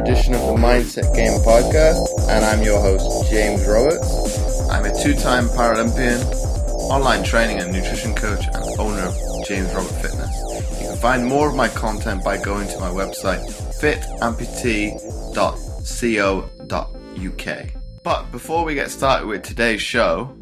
edition of the Mindset Game podcast, and I'm your host, James Roberts. I'm a two-time Paralympian, online training and nutrition coach, and owner of James Robert Fitness. You can find more of my content by going to my website, fitamputee.co.uk. But before we get started with today's show,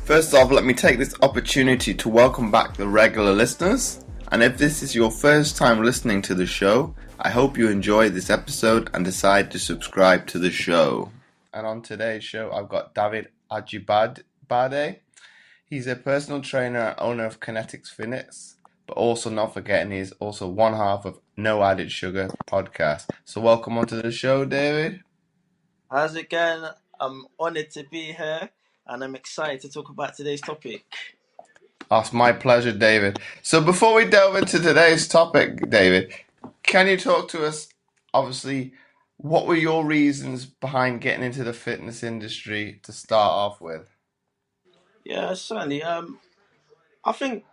first off, let me take this opportunity to welcome back the regular listeners. And if this is your first time listening to the show, I hope you enjoy this episode and decide to subscribe to the show. And on today's show, I've got David Ajibade. He's a personal trainer and owner of Kinetics Fitness, but also not forgetting he's also one half of No Added Sugar podcast. So welcome onto the show, David. How's it going? I'm honoured to be here and I'm excited to talk about today's topic. Oh, it's my pleasure, David. So before we delve into today's topic, David, can you talk to us, obviously, what were your reasons behind getting into the fitness industry to start off with? Yeah, certainly. I think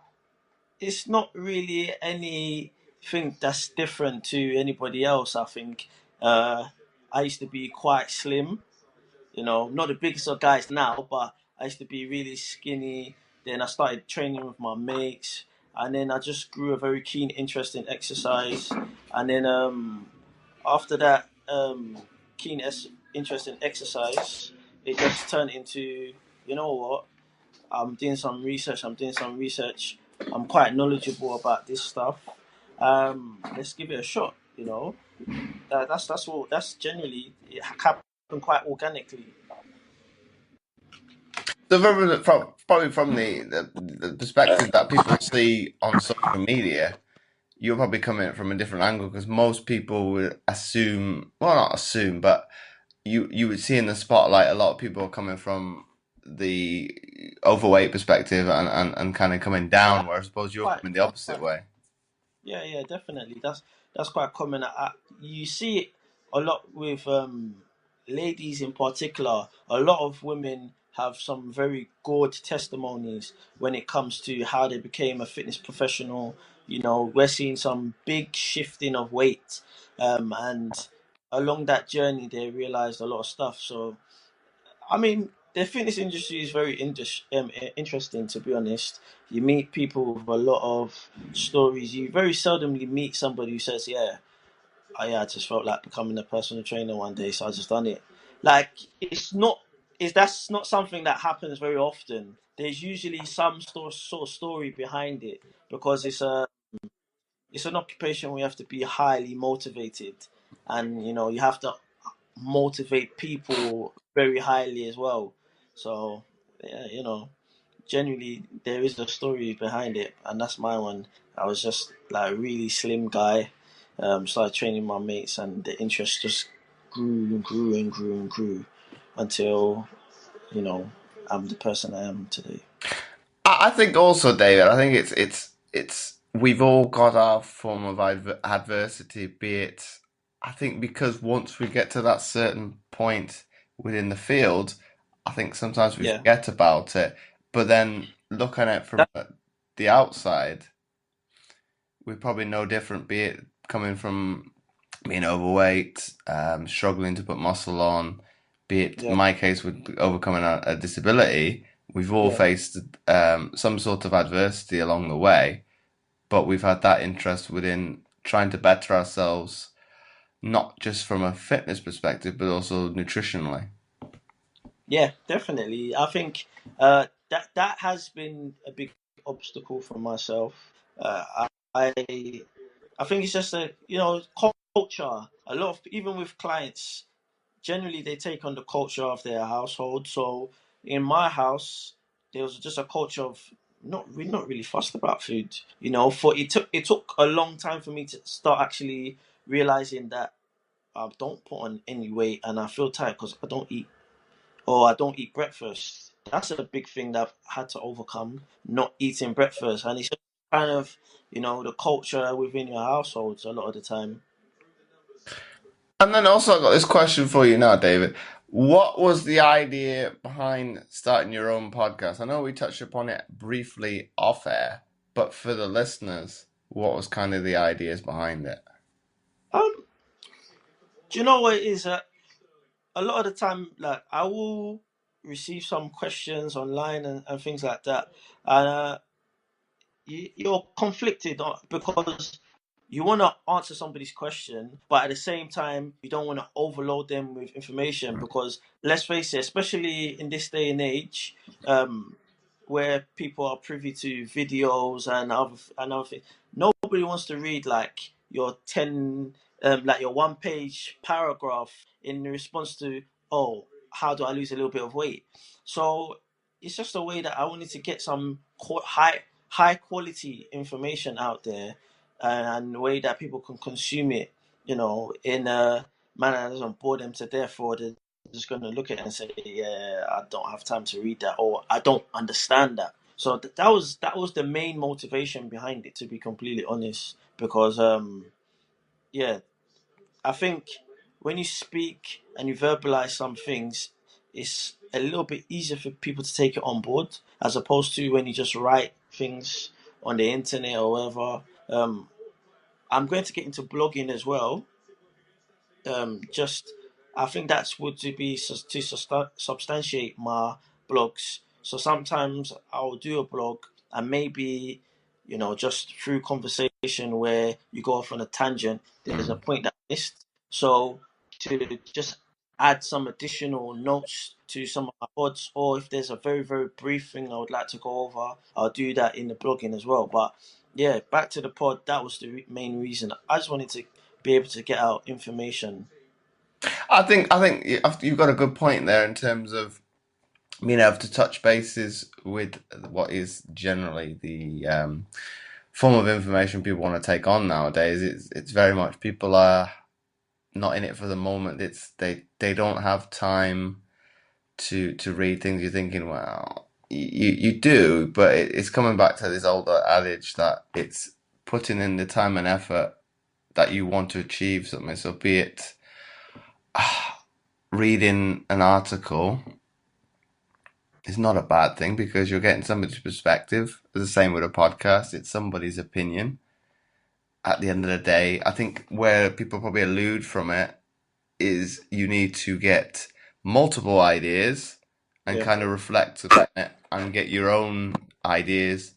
it's not really anything that's different to anybody else. I think I used to be quite slim, not the biggest of guys now, but I used to be really skinny. Then I started training with my mates, and then I just grew a very keen interest in exercise. And then after that interest in exercise, it just turned into, you know what, I'm doing some research. I'm quite knowledgeable about this stuff. Let's give it a shot. That's generally it happened quite organically. So probably from the perspective that people see on social media, you're probably coming from a different angle because most people would assume, well, not assume, but you would see in the spotlight a lot of people are coming from the overweight perspective and kind of coming down, where I suppose you're coming the opposite way. Yeah, definitely. That's quite common. You see it a lot with ladies in particular. A lot of women have some very good testimonies when it comes to how they became a fitness professional. We're seeing some big shifting of weight, and along that journey, they realized a lot of stuff. So, I mean, the fitness industry is very interesting, to be honest. You meet people with a lot of stories. You very seldomly meet somebody who says, I just felt like becoming a personal trainer one day, so I just done it. Like, that's not something that happens very often. There's usually some sort of story behind it because it's an occupation where you have to be highly motivated, and you have to motivate people very highly as well. So, yeah, generally there is a story behind it, and that's my one. I was just like a really slim guy, started training my mates, and the interest just grew and grew and grew and grew until, I'm the person I am today. I think also, David, I think it's we've all got our form of adversity, be it, I think because once we get to that certain point within the field, I think sometimes we Yeah. forget about it. But then looking at it from the outside, we're probably no different, be it coming from being overweight, struggling to put muscle on, be it in my case with overcoming a disability. We've all faced some sort of adversity along the way, but we've had that interest within trying to better ourselves, not just from a fitness perspective, but also nutritionally. Yeah, definitely. I think that has been a big obstacle for myself. I I think it's just culture. A lot of, even with clients, generally they take on the culture of their household. So in my house, there was just a culture of we're not really fussed about food. For it took a long time for me to start actually realizing that I don't put on any weight and I feel tired because I don't eat breakfast. That's a big thing that I've had to overcome, not eating breakfast. And it's just kind of, the culture within your households a lot of the time. And then also, I got this question for you now, David. What was the idea behind starting your own podcast? I know we touched upon it briefly off air, but for the listeners, what was kind of the ideas behind it? Um, Do you know what it is? A lot of the time, like I will receive some questions online and things like that, and you're conflicted because you want to answer somebody's question, but at the same time, you don't want to overload them with information because let's face it, especially in this day and age, um, where people are privy to videos and other things, nobody wants to read like your like your one page paragraph in response to, oh, how do I lose a little bit of weight? So it's just a way that I wanted to get some high quality information out there, and the way that people can consume it, in a manner that doesn't bore them to death, or they're just going to look at it and say, "Yeah, I don't have time to read that," or "I don't understand that." So that was the main motivation behind it, to be completely honest, because yeah, I think when you speak and you verbalize some things, it's a little bit easier for people to take it on board as opposed to when you just write things on the internet or whatever. I'm going to get into blogging as well. Just I think that's would to be to substantiate my blogs. So sometimes I'll do a blog and maybe just through conversation where you go off on a tangent, there's a point that I missed. So to just add some additional notes to some of my pods, or if there's a very very brief thing I would like to go over, I'll do that in the blogging as well. But yeah, back to the pod. That was the main reason. I just wanted to be able to get out information. I think you've got a good point there in terms of being able to touch bases with what is generally the form of information people want to take on nowadays. It's very much people are not in it for the moment. It's they don't have time to read things. You're thinking, well, you do, but it's coming back to this older adage that it's putting in the time and effort that you want to achieve something. So be it reading an article is not a bad thing because you're getting somebody's perspective. It's the same with a podcast. It's somebody's opinion. At the end of the day, I think where people probably elude from it is you need to get multiple ideas and Yeah. kind of reflect on it and get your own ideas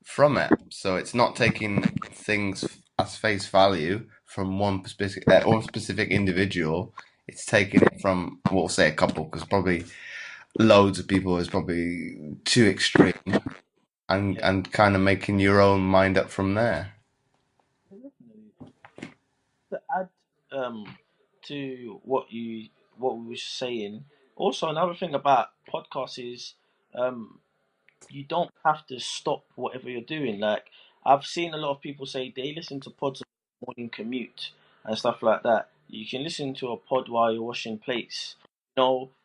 from it. So it's not taking things as face value from one specific individual. It's taking it from, we'll say a couple, because probably loads of people is probably too extreme, and Yeah. and kind of making your own mind up from there. Definitely. To add to what we were saying, also another thing about podcasts is um you don't have to stop whatever you're doing. Like I've seen a lot of people say they listen to pods on the morning commute and stuff like that. You can listen to a pod while you're washing plates.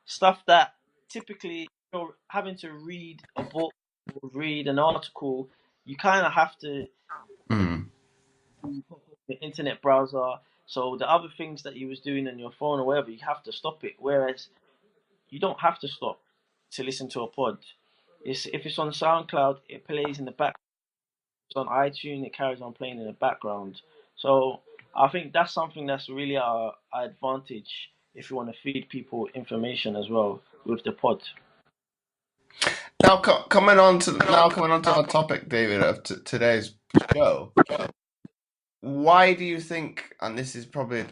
Stuff that typically you're having to read a book or read an article, you kind of have to Mm. the internet browser. So the other things that you was doing on your phone or whatever, you have to stop it. Whereas you don't have to stop to listen to a pod. If it's on SoundCloud, it plays in the back. If it's on iTunes, it carries on playing in the background. So I think that's something that's really our advantage if you want to feed people information as well with the pod. Now coming on to our topic, David, of today's show. Why do you think, and this is probably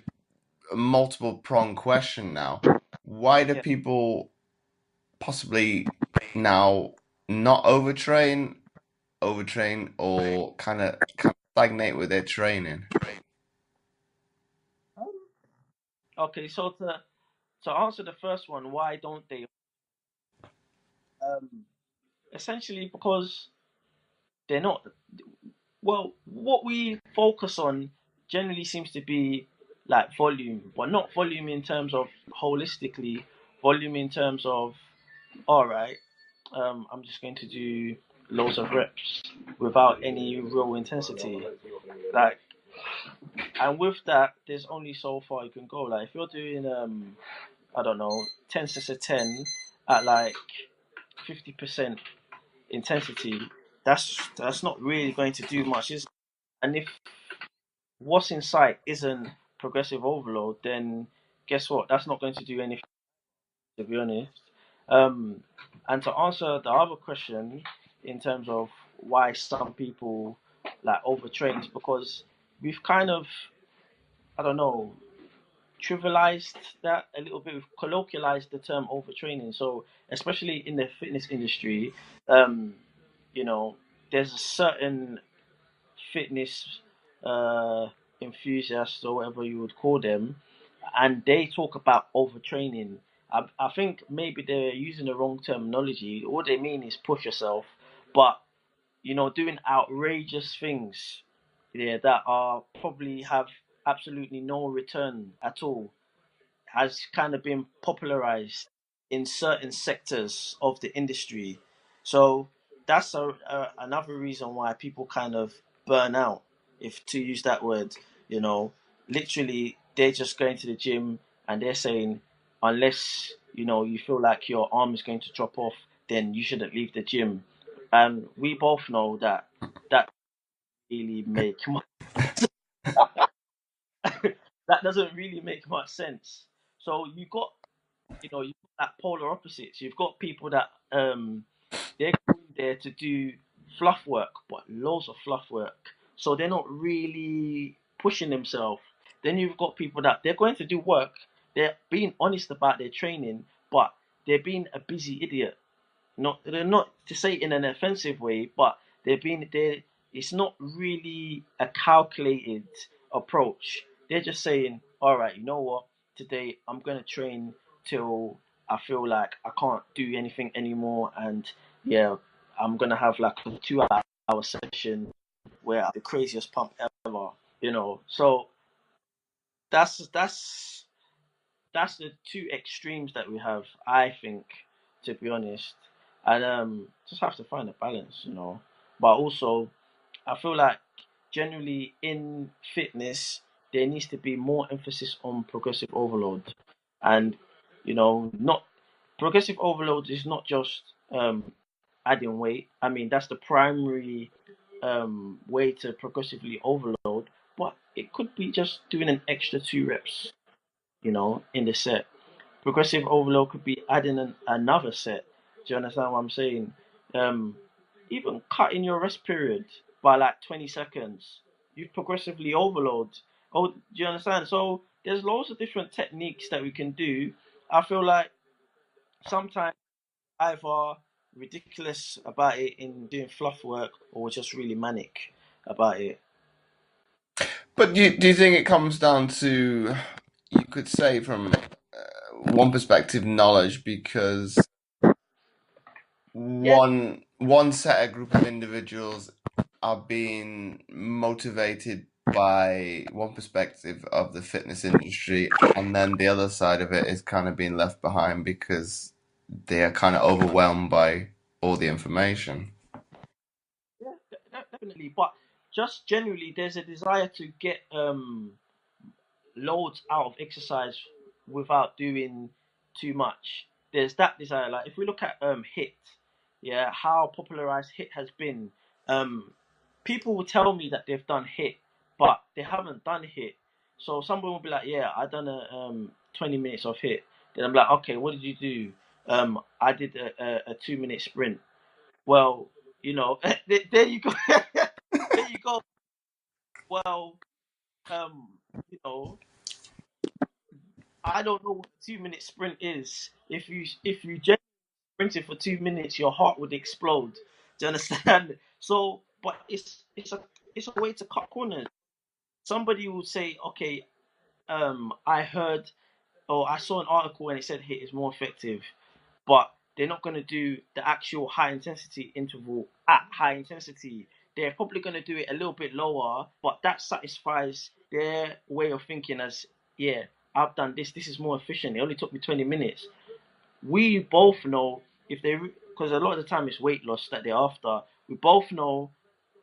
a multiple prong question now, why do Yeah. people possibly now not overtrain, or kind of stagnate with their training? Okay, so to answer the first one, why don't they? Um, Essentially because they're not. Well, what we focus on generally seems to be like volume, but not volume in terms of holistically, volume in terms of, all right, I'm just going to do loads of reps without any real intensity. Like, and with that, there's only so far you can go. Like, if you're doing, I don't know, 10 sets of 10 at like 50% intensity, that's not really going to do much, and if what's in sight isn't progressive overload, then guess what? That's not going to do anything, to be honest. Um, and to answer the other question in terms of why some people like overtrain is because we've kind of, I don't know, trivialized that a little bit. We've colloquialized the term overtraining. So especially in the fitness industry, um, you know, there's a certain fitness uh, enthusiasts or whatever you would call them, and they talk about overtraining. I think maybe they're using the wrong terminology. All they mean is push yourself, but doing outrageous things, yeah, that are probably have absolutely no return at all has kind of been popularized in certain sectors of the industry. So that's another reason why people kind of burn out, if to use that word. You know, literally, they're just going to the gym and they're saying, unless you feel like your arm is going to drop off, then you shouldn't leave the gym. And we both know that that really make much, that doesn't really make much sense. So you've got that polar opposites. You've got people that they're going there to do fluff work, but loads of fluff work. So they're not really pushing themselves. Then you've got people that they're going to do work. They're being honest about their training, but they're being a busy idiot. Not they're not to say in an offensive way, but they it's not really a calculated approach. They're just saying, all right, you know what? Today I'm gonna train till I feel like I can't do anything anymore, and yeah, I'm gonna have like a 2 hour session where I'm the craziest pump ever. So that's that's the two extremes that we have, I think, to be honest. And just have to find a balance. But also, I feel like generally in fitness there needs to be more emphasis on progressive overload. And not progressive overload is not just adding weight. I mean, that's the primary way to progressively overload, but it could be just doing an extra 2 reps, in the set. Progressive overload could be adding another set. Do you understand what I'm saying? Um, Even cutting your rest period by like 20 seconds, you've progressively overload. Oh, do you understand? So there's loads of different techniques that we can do. I feel like sometimes either ridiculous about it in doing fluff work or just really manic about it. But do you think it comes down to, you could say from one perspective, knowledge, because Yeah, one set a group of individuals are being motivated by one perspective of the fitness industry, and then the other side of it is kind of being left behind because they are kind of overwhelmed by all the information. yeah, definitely. But just generally, there's a desire to get loads out of exercise without doing too much. There's that desire. Like if we look at hit, yeah, how popularized hit has been. Um, People will tell me that they've done hit, but they haven't done hit. So someone will be like, "Yeah, I done a 20 minutes of hit." Then I'm like, "Okay, what did you do?" I did a 2 minute sprint. Well, there you go. There you go. Well, um, you know, I don't know what a 2 minute sprint is. If you just sprinted for 2 minutes, your heart would explode. Do you understand? So, but it's a way to cut corners. Somebody will say, okay, I heard or I saw an article and it said hit is more effective, but they're not going to do the actual high intensity interval at high intensity. They're probably going to do it a little bit lower, but that satisfies their way of thinking as, yeah, I've done this. This is more efficient. It only took me 20 minutes. We both know if they, because a lot of the time it's weight loss that they're after. We both know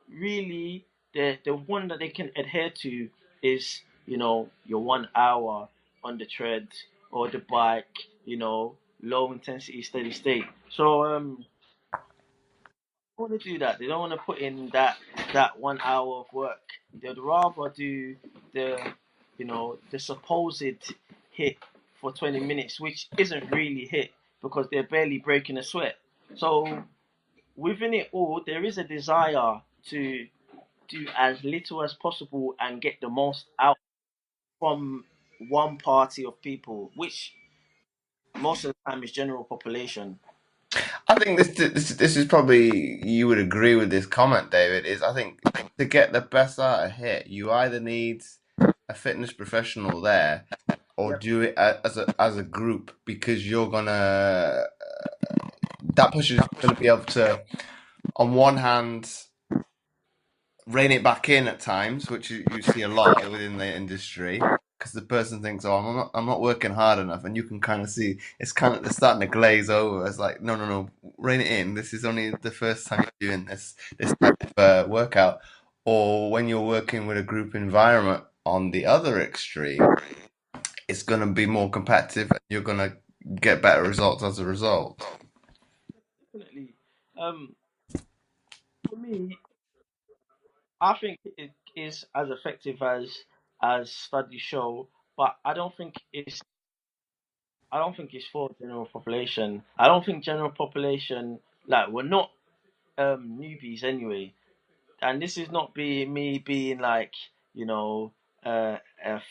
really the one that they can adhere to is your 1 hour on the tread or the bike, low intensity steady state. So they want to do that. They don't want to put in that 1 hour of work. They'd rather do the the supposed hit for 20 minutes, which isn't really hit because they're barely breaking a sweat. So within it all, there is a desire to do as little as possible and get the most out from one party of people, which most of the time is general population. I think this is probably you would agree with this comment, David. Is I think to get the best out of HIIT, you either need a fitness professional there or Yep. do it as a group because you're gonna that pushes you gonna be able to on one hand rein it back in at times, which you see a lot within the industry, because the person thinks, "Oh, I'm not working hard enough," and you can kind of see they're starting to glaze over. It's like, no, no, no, rein it in. This is only the first time you're doing this type of workout. Or when you're working with a group environment on the other extreme, it's going to be more competitive, and you're going to get better results as a result. Definitely. Um, for me, I think it is as effective as studies show, but I don't think it's for general population. I don't think general population, like, we're not newbies anyway. And this is not me being like, you know, a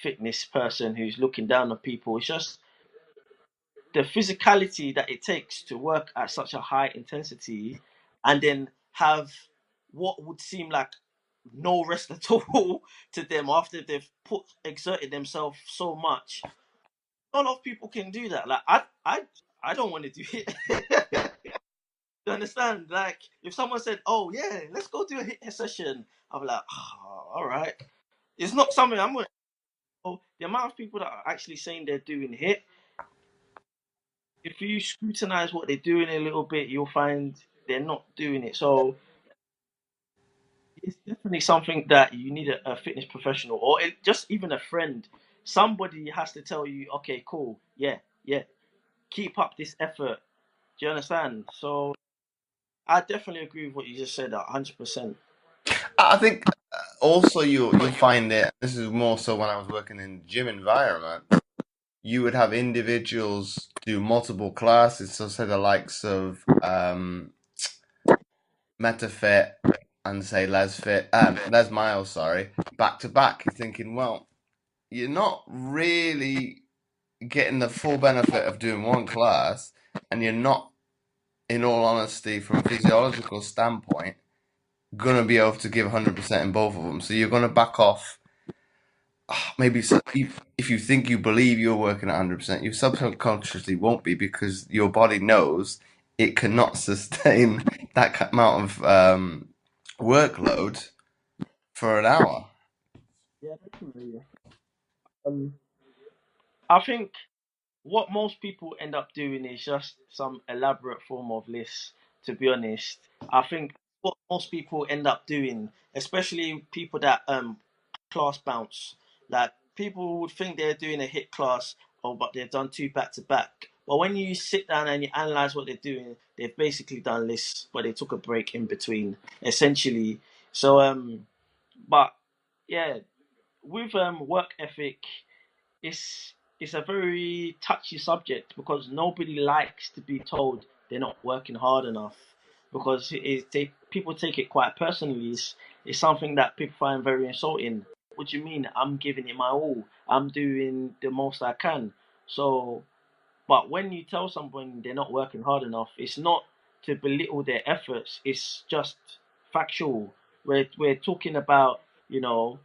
fitness person who's looking down on people. It's just the physicality that it takes to work at such a high intensity and then have what would seem like no rest at all to them after they've exerted themselves so much. Not a lot of people can do that. Like I don't want to do it. You understand? Like, if someone said, "Oh yeah, let's go do a hit session," I'm like, oh, "All right." It's not something I'm gonna. Oh, the amount of people that are actually saying they're doing hit, if you scrutinize what they're doing a little bit, you'll find they're not doing it. So it's definitely something that you need a fitness professional or just even a friend. Somebody has to tell you, "Okay, cool, yeah, yeah, keep up this effort." Do you understand? So I definitely agree with what you just said, 100%. I think also you'll find it. This is more so when I was working in gym environment. You would have individuals do multiple classes, so say the likes of MetaFit and say Les Miles, sorry, back to back. You're thinking, well, you're not really getting the full benefit of doing one class, and you're not, in all honesty, from a physiological standpoint, gonna be able to give 100% in both of them. So you're gonna back off. Maybe if you think you believe you're working at 100%, you subconsciously won't be because your body knows it cannot sustain that amount of workload for an hour. Yeah, definitely. Um, I think what most people end up doing is just some elaborate form of lists, to be honest. I think what most people end up doing, especially people that class bounce, like, people would think they're doing a hit class, oh, but they've done two back to back. But when you sit down and you analyze what they're doing, they've basically done lists, but they took a break in between, essentially. So but yeah, with work ethic, it's a very touchy subject because nobody likes to be told they're not working hard enough, because people take it quite personally. It's something that people find very insulting. What do you mean? I'm giving it my all. I'm doing the most I can. So, but when you tell someone they're not working hard enough, it's not to belittle their efforts. It's just factual. We're talking about, you know,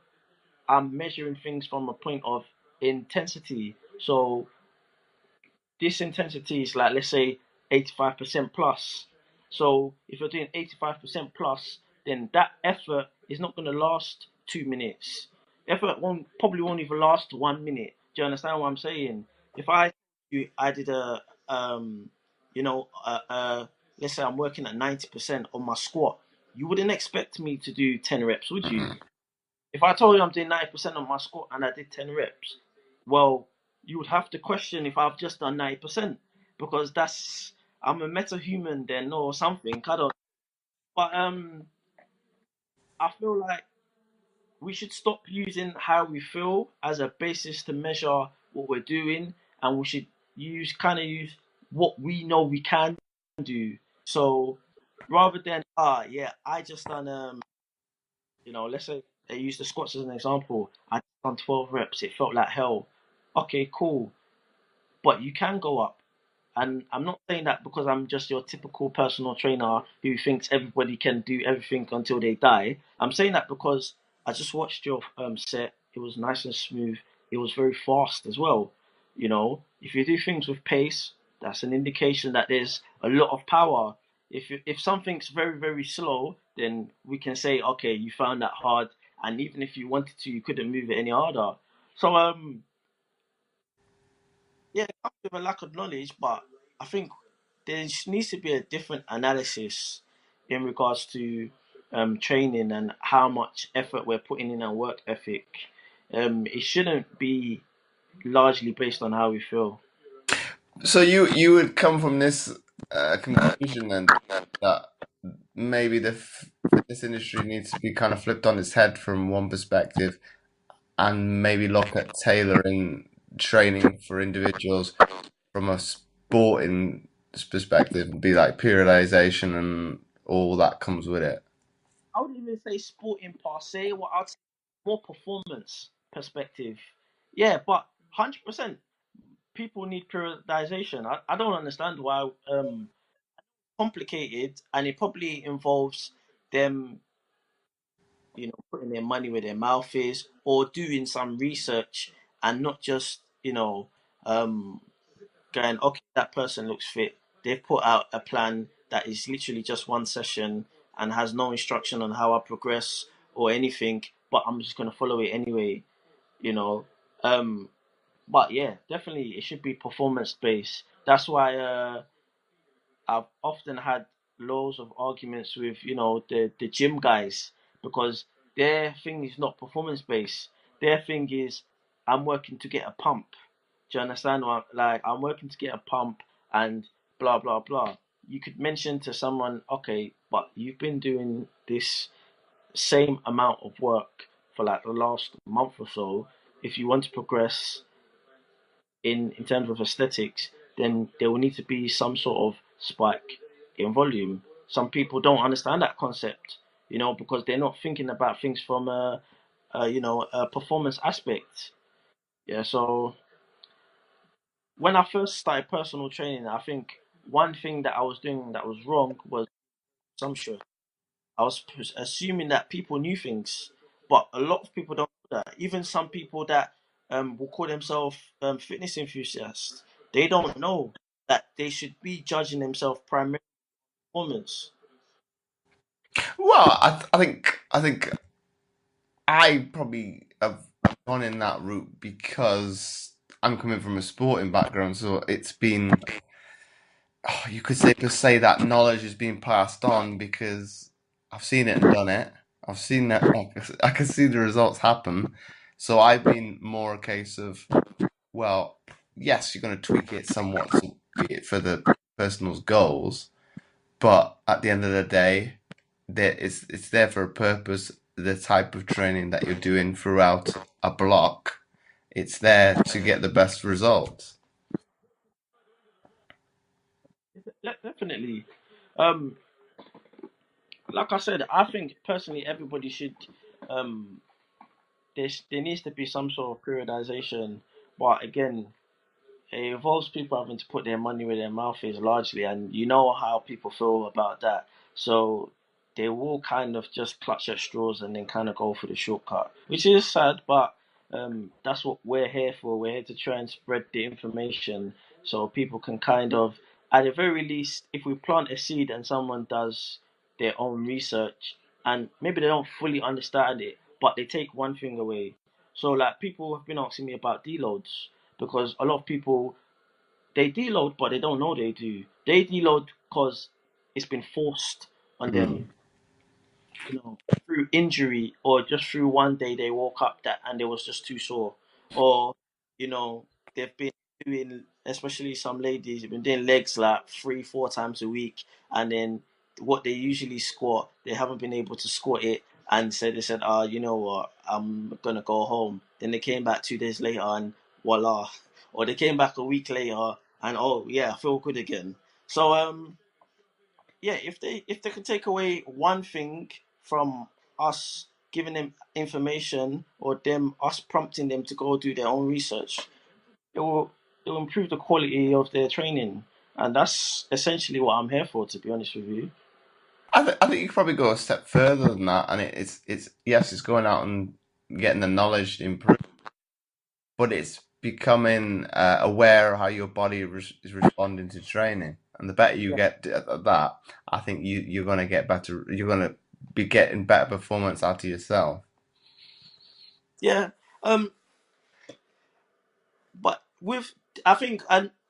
I'm measuring things from a point of intensity. So this intensity is like, let's say, 85% plus. So if you're doing 85% plus, then that effort is not going to last 2 minutes. Effort won't even last 1 minute. Do you understand what I'm saying? If I did you know, let's say I'm working at 90% on my squat, you wouldn't expect me to do 10 reps, would you? If I told you I'm doing 90% on my squat and I did 10 reps, well, you would have to question if I've just done 90% because I'm a meta human then or something. I don't. But I feel like we should stop using how we feel as a basis to measure what we're doing and we should use what we know we can do. So rather than yeah, I just done let's say I use the squats as an example. I just done 12 reps. It felt like hell. Okay, cool, but you can go up. And I'm not saying that because I'm just your typical personal trainer who thinks everybody can do everything until they die. I'm saying that because I just watched your set. It was nice and smooth. It was very fast as well. If you do things with pace, that's an indication that there's a lot of power. If something's very very slow, then we can say, okay, you found that hard, and even if you wanted to, you couldn't move it any harder. So yeah, it comes with a lack of knowledge, but I think there needs to be a different analysis in regards to training and how much effort we're putting in and work ethic. It shouldn't be largely based on how we feel. So you would come from this conclusion then that maybe the fitness industry needs to be kind of flipped on its head from one perspective, and maybe look at tailoring training for individuals from a sporting perspective, and be like periodization and all that comes with it. I wouldn't even say sporting per se. What I'd say more performance perspective. Yeah, but 100% people need periodization. I don't understand why complicated, and it probably involves them putting their money where their mouth is, or doing some research and not just, um, going, okay, that person looks fit. They've put out a plan that is literally just one session and has no instruction on how I progress or anything, but I'm just going to follow it anyway, you know. Um, but yeah, definitely it should be performance based. That's why I've often had loads of arguments with the gym guys because their thing is not performance based. Their thing is I'm working to get a pump. Do you understand what like I'm working to get a pump and blah blah blah. You could mention to someone, okay, but you've been doing this same amount of work for like the last month or so. If you want to progress in terms of aesthetics, then there will need to be some sort of spike in volume. Some people don't understand that concept, because they're not thinking about things from a performance aspect. Yeah, so when I first started personal training, I think one thing that I was doing that was wrong was assumption. I was assuming that people knew things, but a lot of people don't do that. Even some people that will call themselves fitness enthusiasts, they don't know that they should be judging themselves primarily performance. Well, I think I probably have gone in that route because I'm coming from a sporting background, so it's been, you could say per se that knowledge is being passed on because I've seen it and done it. I've seen that I can see the results happen. So I've been more a case of, well, yes, you're going to tweak it somewhat to be it for the personal's goals, but at the end of the day, it's there for a purpose. The type of training that you're doing throughout a block, it's there to get the best results. Definitely. Um, like I said, I think personally everybody should. Um, there needs to be some sort of periodization, but again, it involves people having to put their money where their mouth is largely, and you know how people feel about that. So they will kind of just clutch at straws and then kind of go for the shortcut, which is sad, but that's what we're here for. We're here to try and spread the information so people can kind of, at the very least, if we plant a seed and someone does their own research and maybe they don't fully understand it, but they take one thing away. So, like, people have been asking me about deloads because a lot of people they deload, but they don't know they do. They deload because it's been forced on them, Mm. through injury or just through one day they woke up that and they was just too sore, or you know they've been doing, especially some ladies, have been doing legs like 3-4 times a week, and then what they usually squat, they haven't been able to squat it, and so they said, you know what, I'm gonna go home. Then they came back 2 days later and voila. or they came back a week later and oh yeah, I feel good again. So yeah, if they can take away one thing from us giving them information or them us prompting them to go do their own research, it will it will improve the quality of their training, and that's essentially what I'm here for. To be honest with you. I think you could probably go a step further than that, and it's yes, it's going out and getting the knowledge to improve, but it's becoming aware of how your body is responding to training. And the better you Yeah. get at that, I think you're going to get better. You're going to be getting better performance out of yourself. Yeah. But with I think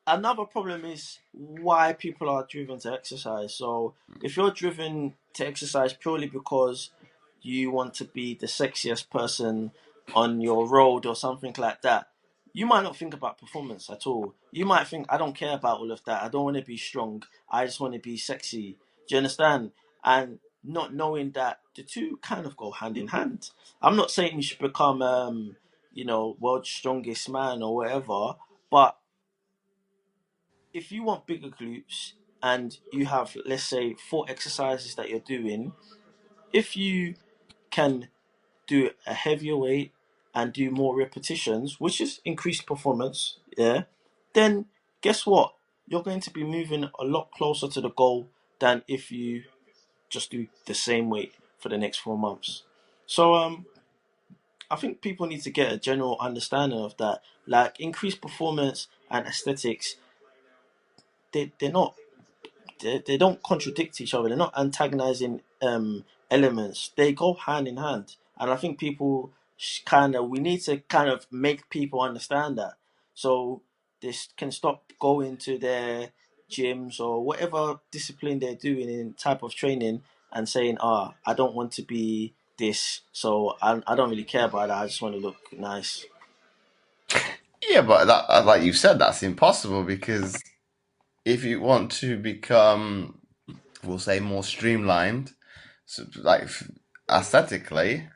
another problem is why people are driven to exercise. So if you're driven to exercise purely because you want to be the sexiest person on your road or something like that, you might not think about performance at all. You might think, I don't care about all of that. I don't want to be strong. I just want to be sexy. Do you understand? And not knowing that the two kind of go hand in hand. I'm not saying you should become world's strongest man or whatever. But if you want bigger glutes and you have, let's say, four exercises that you're doing, if you can do a heavier weight and do more repetitions, which is increased performance, yeah, then guess what? You're going to be moving a lot closer to the goal than if you just do the same weight for the next 4 months. So I think people need to get a general understanding of that. Like increased performance and aesthetics, they're not they don't contradict each other. They're not antagonizing elements. They go hand in hand, and I think people we need to kind of make people understand that, so they can stop going to their gyms or whatever discipline they're doing in type of training and saying, "Ah, I don't want to be this, so I don't really care about that. I just want to look nice." Yeah, but like you said, that's impossible because if you want to become, we'll say, more streamlined, so like aesthetically,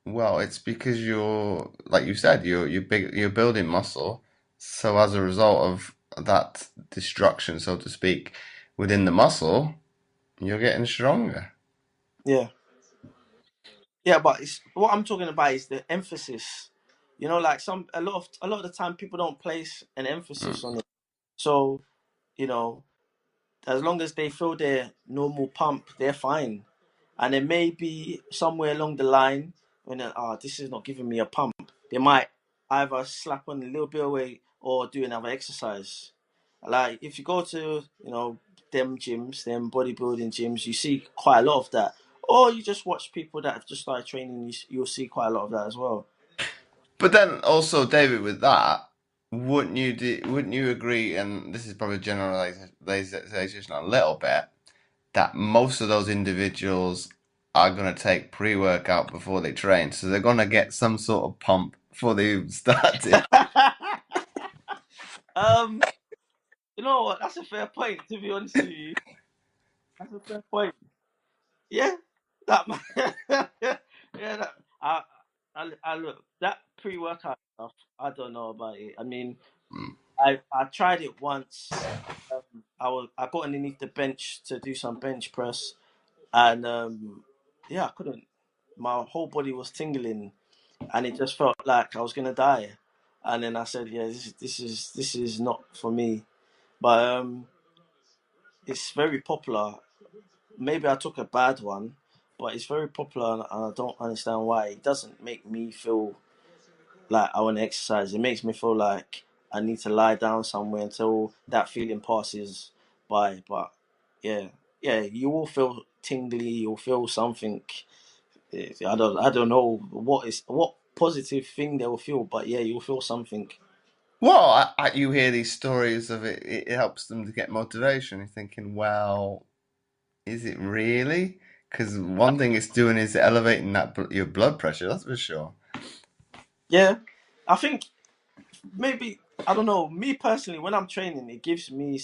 well, it's because you're, like you said, you're building muscle. So as a result of that destruction, so to speak, within the muscle, you're getting stronger. Yeah. Yeah, but what I'm talking about is the emphasis. Like a lot of the time people don't place an emphasis Mm. on it. So, you know, as long as they feel their normal pump, they're fine. And then maybe somewhere along the line, when this is not giving me a pump, they might either slap on a little bit of weight or do another exercise. Like if you go to, them gyms, them bodybuilding gyms, you see quite a lot of that. Or you just watch people that have just started training, you'll see quite a lot of that as well. But then also, David, with that, wouldn't you agree? And this is probably generalization a little bit, that most of those individuals are going to take pre-workout before they train, so they're going to get some sort of pump before they started. um, you know what? That's a fair point. To be honest with you, that's a fair point. Yeah, that yeah, that I look that pre-workout stuff. I don't know about it. I mean, I tried it once. I got underneath the bench to do some bench press, and yeah, I couldn't. My whole body was tingling, and it just felt like I was gonna die. And then I said, "Yeah, this is not for me." But it's very popular. Maybe I took a bad one, but it's very popular, and I don't understand why. It doesn't make me feel like I want to exercise. It makes me feel like I need to lie down somewhere until that feeling passes by. But yeah, yeah, you will feel tingly. You'll feel something. I don't know what positive thing they will feel, but yeah, you'll feel something. Well, you hear these stories of it. It helps them to get motivation. You're thinking, well, is it really? Because one thing it's doing is elevating your blood pressure. That's for sure. Yeah, I think maybe I don't know. Me personally, when I'm training, it gives me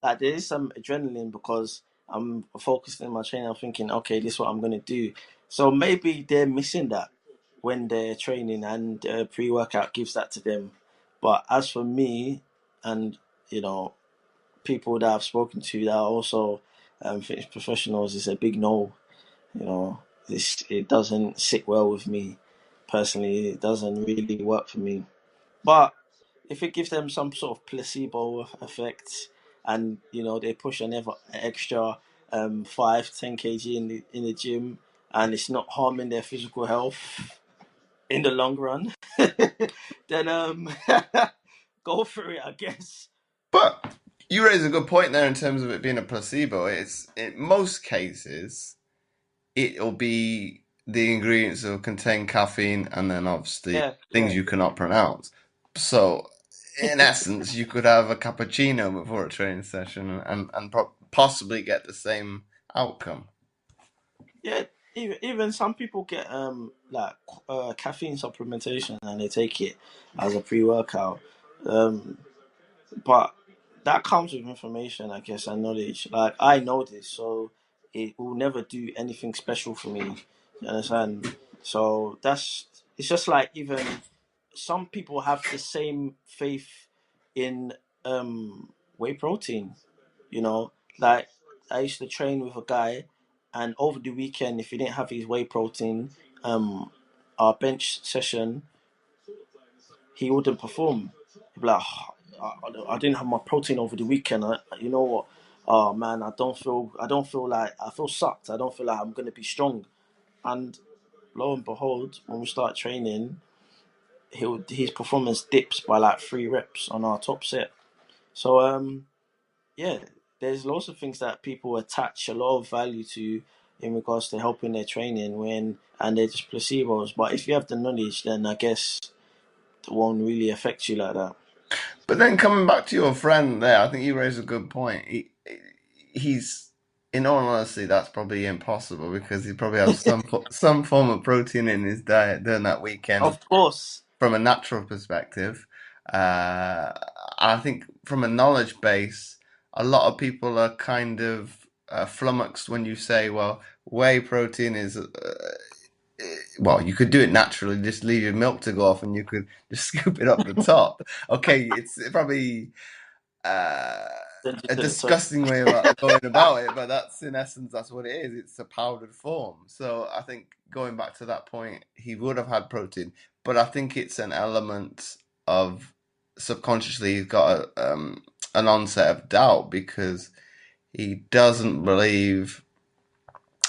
like there is some adrenaline because I'm focused in my training. I'm thinking, okay, this is what I'm gonna do. So maybe they're missing that when they're training, and pre-workout gives that to them. But as for me, and you know, people that I've spoken to that are also fitness professionals, it's a big no. You know, it doesn't sit well with me personally. It doesn't really work for me. But if it gives them some sort of placebo effect, and they push another extra 5-10 kg in the gym, and it's not harming their physical health in the long run, then go for it, I guess. But you raise a good point there in terms of it being a placebo. It's in most cases it'll be the ingredients that will contain caffeine and then obviously Yeah, things yeah. you cannot pronounce. So in essence, you could have a cappuccino before a training session and possibly get the same outcome. Yeah, even some people get like caffeine supplementation and they take it as a pre-workout. Um, but that comes with information, I guess, and knowledge. Like I know this, so it will never do anything special for me. You understand? So it's just like even some people have the same faith in whey protein. You know, like I used to train with a guy, and over the weekend, if he didn't have his whey protein, um, our bench session, he wouldn't perform. He'd be like, I didn't have my protein over the weekend. You know what? Oh man, I feel sucked. I don't feel like I'm gonna be strong. And lo and behold, when we start training, his performance dips by like 3 reps on our top set. So yeah, there's lots of things that people attach a lot of value to in regards to helping their training and they're just placebos. But if you have the knowledge, then I guess it won't really affect you like that. But then coming back to your friend there, I think you raised a good point. He's, in all honesty, that's probably impossible because he probably has some form of protein in his diet during that weekend Of course. from a natural perspective. I think from a knowledge base, a lot of people are kind of flummoxed when you say, well, whey protein is well, you could do it naturally, just leave your milk to go off and you could just scoop it up the top. Okay, it's probably uh, Send you a to the top. disgusting way of going about it, but that's in essence, that's what it is. It's a powdered form. So I think going back to that point, he would have had protein, but I think it's an element of subconsciously he's got an onset of doubt because he doesn't believe,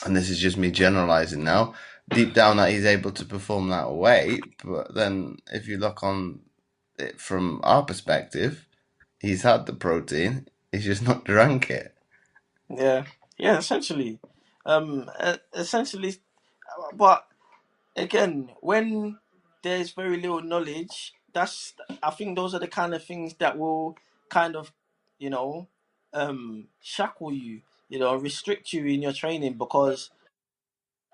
and this is just me generalizing now, deep down that he's able to perform that weight. But then if you look on it from our perspective, he's had the protein, he's just not drank it. Yeah, yeah, essentially, but again, when there's very little knowledge, I think those are the kind of things that will kind of, you know, shackle you, restrict you in your training because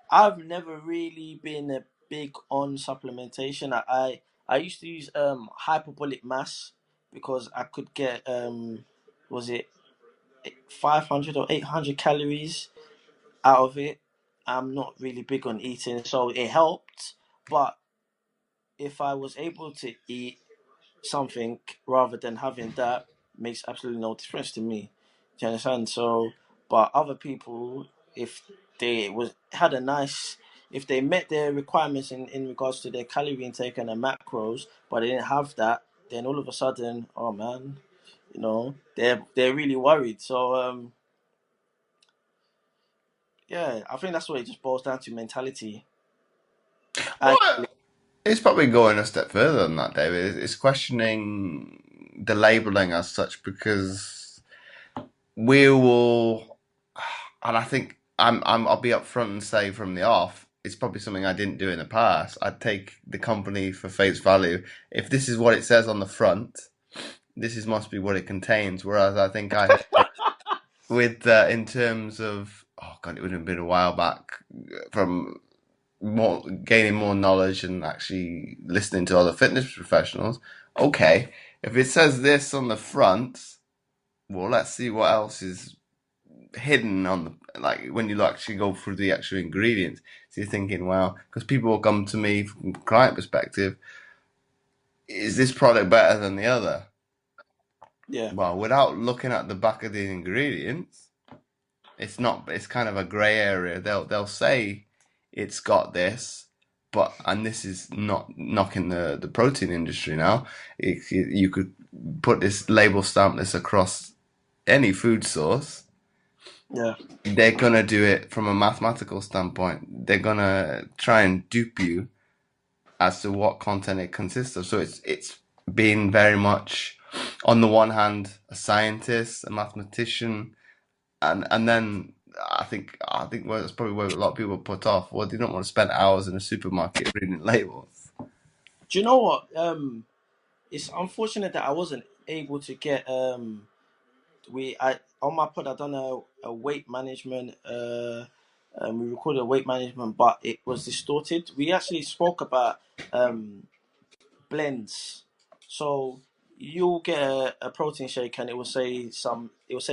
I've never really been a big on supplementation. I used to use hyperbolic mass because I could get was it 500 or 800 calories out of it. I'm not really big on eating, so it helped. But if I was able to eat something rather than having that, makes absolutely no difference to me. Do you understand? So, but other people, if they was had a nice, if they met their requirements in regards to their calorie intake and their macros, but they didn't have that, then all of a sudden, oh man, they're really worried. So yeah, I think that's what it just boils down to mentality. And Well, it's probably going a step further than that, David. It's questioning the labeling as such because we will, and I think I'll be upfront and say from the off, it's probably something I didn't do in the past. I'd take the company for face value. If this is what it says on the front, this is must be what it contains. Whereas I think I heard it with in terms of, oh god, it would have been a while back from more gaining more knowledge and actually listening to other fitness professionals. Okay, if it says this on the front, well, let's see what else is hidden on the like when you actually go through the actual ingredients. So you're thinking, wow, because people will come to me from a client perspective. is this product better than the other? Yeah, Well, without looking at the back of the ingredients, it's not. It's kind of a grey area. They'll say it's got this, but and this is not knocking the protein industry now. You could put this label stamp this across any food source. yeah. They're gonna do it from a mathematical standpoint. They're gonna try and dupe you as to what content it consists of. So it's been very much, on the one hand, a scientist, a mathematician, and then I think that's probably where a lot of people put off. Well, they don't want to spend hours in a supermarket reading labels. Do you know what? It's unfortunate that I wasn't able to get we I on my pod I done a weight management we recorded a weight management, but it was distorted. We actually spoke about um blends. So you'll get a protein shake and it will say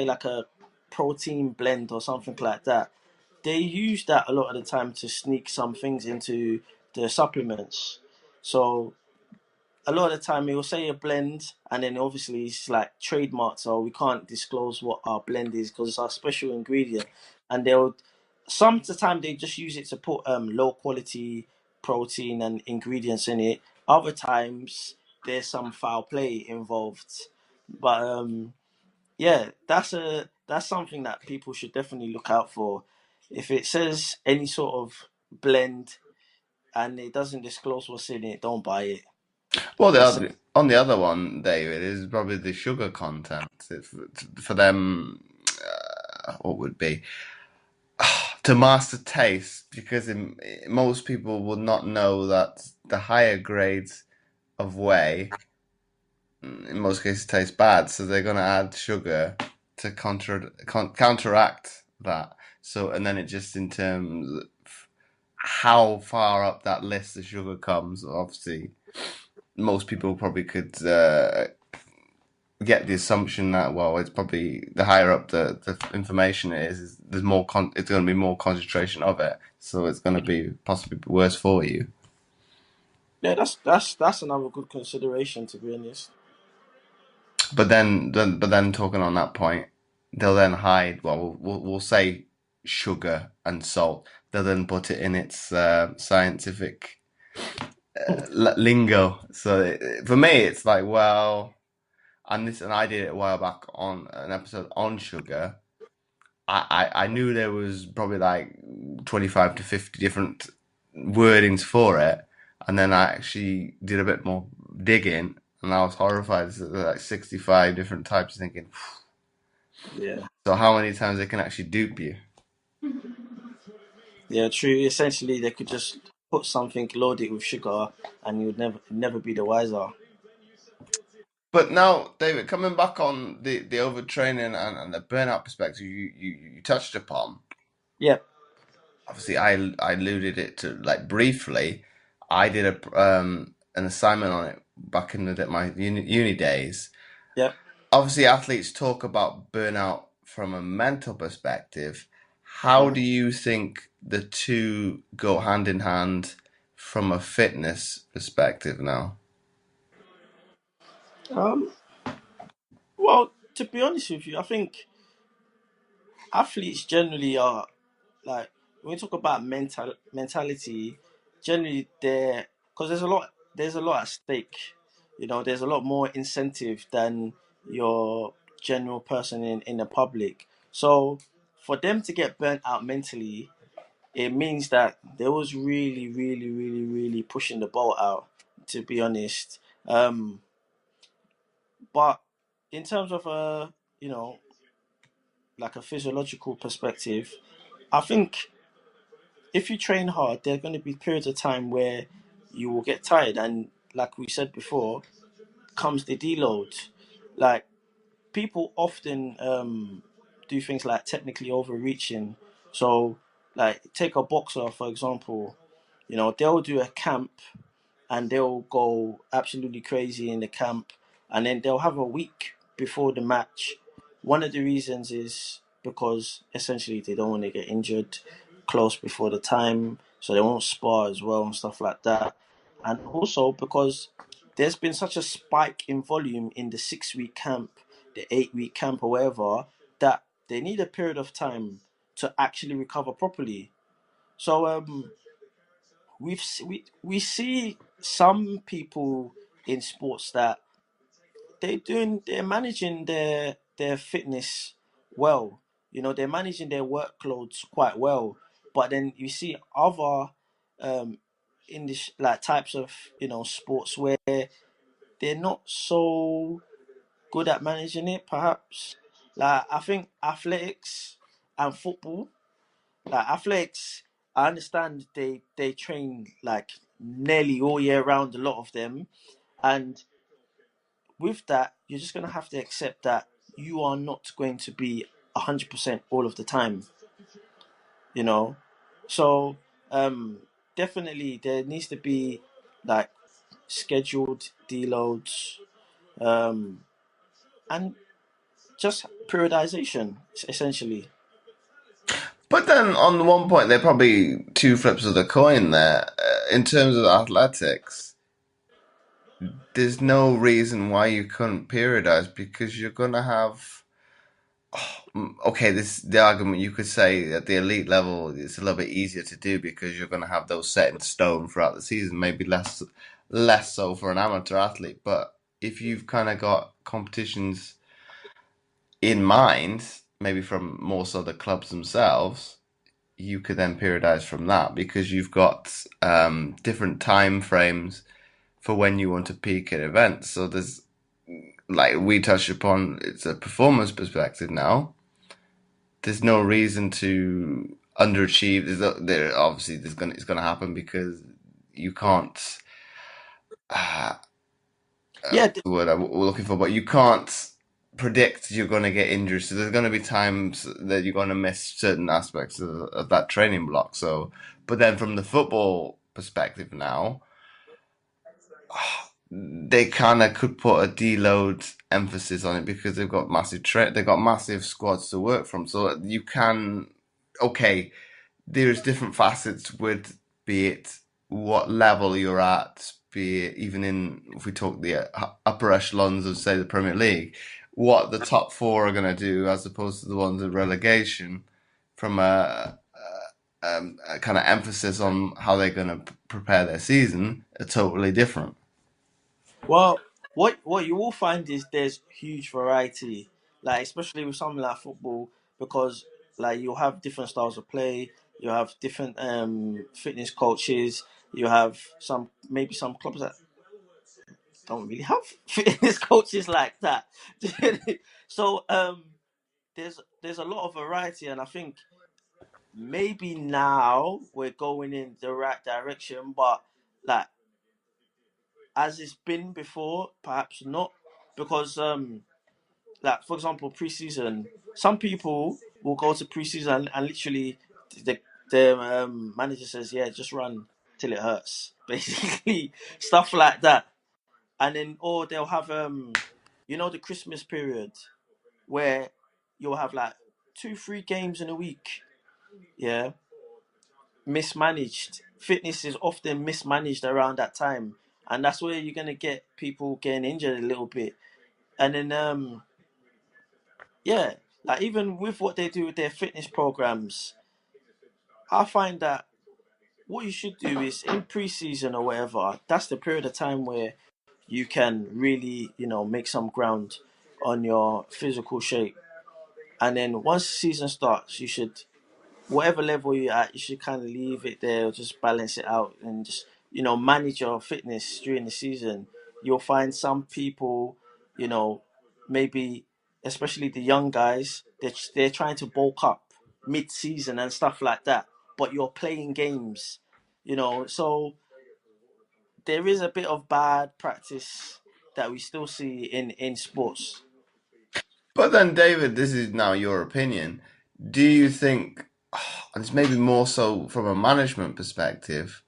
like a protein blend or something like that. They use that a lot of the time to sneak some things into the supplements. So a lot of the time it will say a blend, and then obviously it's like trademarked, so we can't disclose what our blend is because it's our special ingredient. And they'll some of the time they just use it to put low quality protein and ingredients in it. Other times there's some foul play involved. But yeah, that's something that people should definitely look out for. If it says any sort of blend and it doesn't disclose what's in it, don't buy it. Well, the It's other on the other one, David, is probably the sugar content. For them, what would be to master taste, because most people will not know that the higher grades of whey, in most cases, taste bad. So they're going to add sugar to counteract that. So, and then it just in terms of how far up that list the sugar comes, obviously, most people probably could get the assumption that, well, it's probably the higher up the information is there's more it's going to be more concentration of it, so it's going to be possibly worse for you. Yeah, that's another good consideration, to be honest. But then talking on that point, they'll then hide. Well, we'll say sugar and salt. They'll then put it in its scientific lingo. So for me, it's like, well, and I did it a while back on an episode on sugar. I knew there was probably like 25 to 50 different wordings for it, and then I actually did a bit more digging, and I was horrified. There's like 65 different types, thinking, Yeah, so how many times they can actually dupe you? yeah, true. Essentially, they could just put something loaded with sugar, and you would never be the wiser. But now, David, coming back on the overtraining and the burnout perspective you touched upon, Yeah, obviously I alluded it to like briefly. I did a an assignment on it back in my uni days. yeah. Obviously, athletes talk about burnout from a mental perspective. How Mm. do you think the two go hand in hand from a fitness perspective now? Um. Well, to be honest with you, I think athletes generally are like when we talk about mentality, generally they're because there's a lot at stake. You know, there's a lot more incentive than your general person in the public. So for them to get burnt out mentally, it means that they was really pushing the boat out. To be honest, but in terms of you know, like a physiological perspective, I think if you train hard, there are going to be periods of time where you will get tired, and like we said before, comes the deload. Like people often do things like technically overreaching. So, like take a boxer for example. You know, they'll do a camp and they'll go absolutely crazy in the camp, and then they'll have a week before the match. One of the reasons is because essentially they don't want to get injured close before the time, so they won't spar as well and stuff like that. And also because there's been such a spike in volume in the 6 week camp, the 8 week camp, or whatever, that they need a period of time to actually recover properly. So we see some people in sports that they're managing their fitness well. You know, they're managing their workloads quite well. But then you see other um in this like types of sports where they're not so good at managing it, perhaps. Like I think athletics and football, like athletics, I understand they train like nearly all year round, a lot of them, and with that, you're just gonna have to accept that you are not going to be 100% all of the time. You know, so um, definitely there needs to be like scheduled deloads, and just periodization essentially. But then, on the one point, they're probably two flips of the coin there. In terms of athletics, there's no reason why you couldn't periodize because you're gonna have. Okay, this the argument you could say at the elite level it's a little bit easier to do because you're gonna have those set in stone throughout the season. Maybe less so for an amateur athlete, but if you've kind of got competitions in mind, maybe from more so the clubs themselves, you could then periodize from that because you've got different time frames for when you want to peak at events. So there's like we touched upon, it's a performance perspective now. There's no reason to underachieve. There obviously it's gonna happen because you can't. Uh, Yeah, what's the word I'm looking for? But you can't predict you're going to get injured. So there's going to be times that you're going to miss certain aspects of that training block. So, but then from the football perspective now, they kind of could put a deload emphasis on it because they've got massive squads to work from. So you can, okay, there's different facets with be it what level you're at, be it even in if we talk the upper echelons of say the Premier League, what the top four are going to do as opposed to the ones in relegation, from a kind of emphasis on how they're going to prepare their season, are totally different. well, what you will find is there's huge variety, like especially with something like football, because like you'll have different styles of play, you have different fitness coaches, you have some clubs that don't really have fitness coaches like that. So there's a lot of variety, and I think maybe now we're going in the right direction, but like as it's been before, perhaps not, because like for example, preseason. Some people will go to preseason and literally the manager says, "Yeah, just run till it hurts," basically stuff like that. And then or they'll have the Christmas period where you'll have like 2-3 games in a week. Yeah, mismanaged. Fitness is often mismanaged around that time, and that's where you're gonna get people getting injured a little bit. And then yeah, like even with what they do with their fitness programs, I find that what you should do is in preseason or whatever, that's the period of time where you can really, make some ground on your physical shape. And then once the season starts, you should, whatever level you're at, you should kind of leave it there, or just balance it out and just, manage your fitness during the season. You'll find some people, you know, maybe, especially the young guys, they're trying to bulk up mid season and stuff like that, but you're playing games, so there is a bit of bad practice that we still see in sports. But then, David, this is now your opinion. Do you think, and it's maybe more so from a management perspective,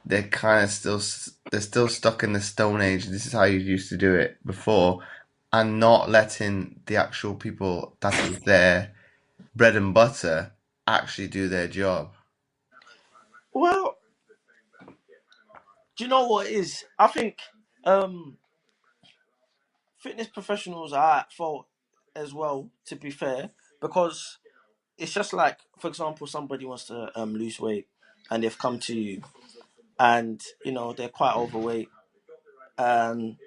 they're kind of they're still stuck in the Stone Age. This is how you used to do it before, and not letting the actual people that is their bread and butter actually do their job. Well, do you know what it is? I think. Um, Fitness professionals are at fault as well, to be fair, because it's just like, for example, somebody wants to lose weight, and they've come to you, and they're quite overweight. Um,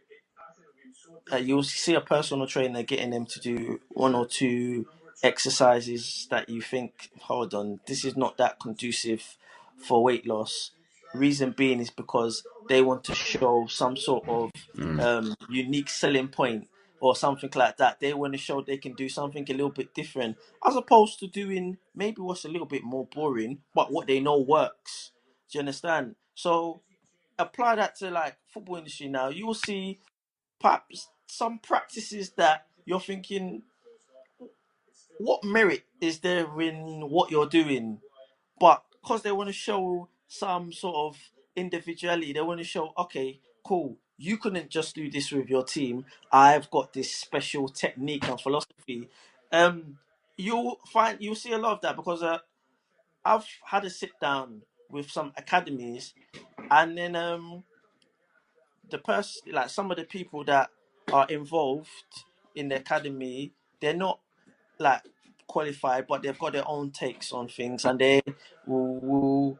you'll see a personal trainer getting them to do one or two exercises that you think, hold on, this is not that conducive for weight loss. Reason being is because they want to show some sort of unique selling point or something like that. They want to show they can do something a little bit different, as opposed to doing maybe what's a little bit more boring, but what they know works. Do you understand? So apply that to like football industry now. You will see perhaps some practices that you're thinking, what merit is there in what you're doing? But because they want to show some sort of individuality, they want to show, okay, cool, you couldn't just do this with your team. I've got this special technique and philosophy. Um, you'll see a lot of that because I've had a sit down with some academies, and then the person, like some of the people that are involved in the academy, they're not like qualified, but they've got their own takes on things, and they will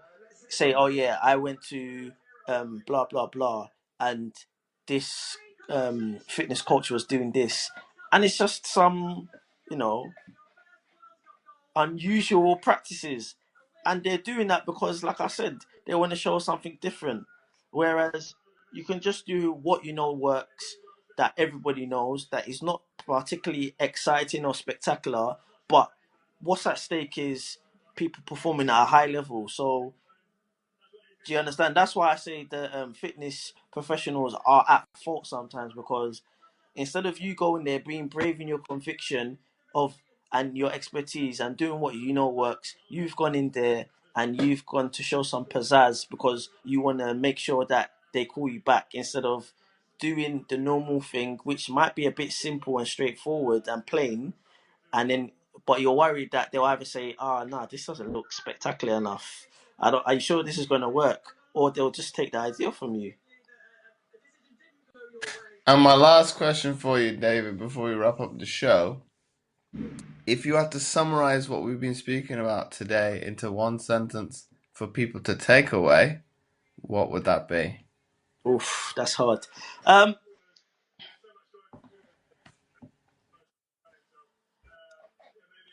say, "Oh yeah, I went to blah blah blah, and this fitness coach was doing this," and it's just some, you know, unusual practices, and they're doing that because, like I said, they want to show something different. Whereas you can just do what you know works, that everybody knows, that is not particularly exciting or spectacular, but what's at stake is people performing at a high level. So do you understand? That's why I say the fitness professionals are at fault sometimes, because instead of you going there being brave in your conviction of and your expertise and doing what you know works, you've gone in there and you've gone to show some pizzazz because you want to make sure that they call you back, instead of doing the normal thing, which might be a bit simple and straightforward and plain, and then but you're worried that they'll either say, "Ah, no, this doesn't look spectacular enough. I don't. Are you sure this is going to work?" Or they'll just take the idea from you. And my last question for you, David, before we wrap up the show, if you had to summarize what we've been speaking about today into one sentence for people to take away, what would that be? Oof, that's hard. Um,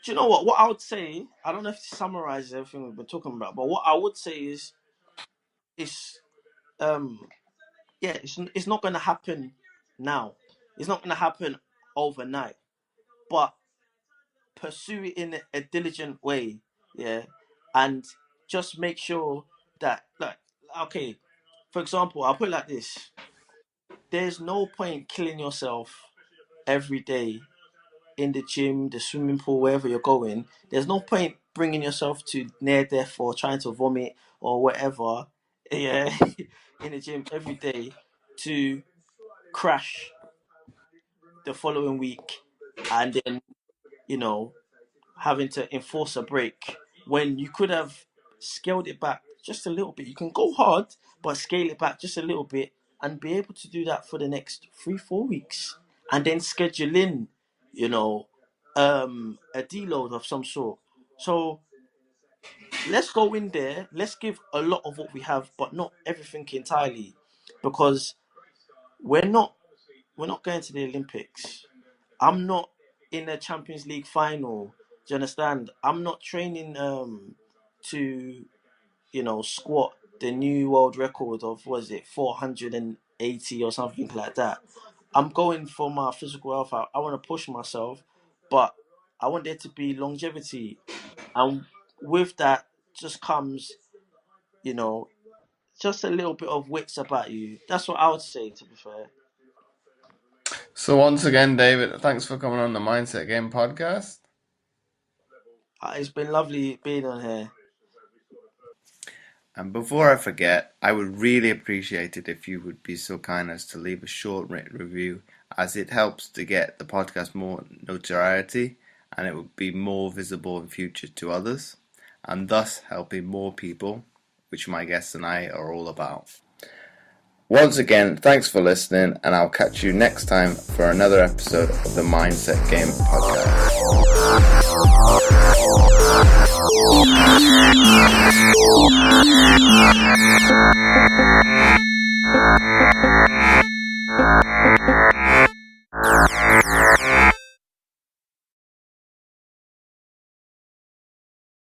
do you know what? What I would say, I don't know if it summarizes everything we've been talking about, but what I would say is, it's um, yeah, it's not going to happen now. It's not going to happen overnight, but pursue it in a diligent way, yeah, and just make sure that, like, okay, for example, I'll put it like this: there's no point killing yourself every day in the gym, the swimming pool, wherever you're going. There's no point bringing yourself to near death or trying to vomit or whatever, yeah, in the gym every day to crash the following week, and then you know having to enforce a break when you could have scaled it back just a little bit. You can go hard, but scale it back just a little bit and be able to do that for the next 3-4 weeks, and then schedule in, you know, a deload of some sort. So let's go in there. Let's give a lot of what we have, but not everything entirely, because we're not we're not going to the Olympics. I'm not in a Champions League final. Do you understand? I'm not training to squat the new world record of, what is it, 480 or something like that. I'm going for my physical health. I want to push myself, but I want there to be longevity, and with that just comes, you know, just a little bit of wits about you. That's what I would say, to be fair. So once again, David, thanks for coming on the Mindset Game podcast. It's been lovely being on here. And before I forget, I would really appreciate it if you would be so kind as to leave a short written review, as it helps to get the podcast more notoriety and it would be more visible in future to others, and thus helping more people, which my guests and I are all about. Once again, thanks for listening, and I'll catch you next time for another episode of the Mindset Game podcast.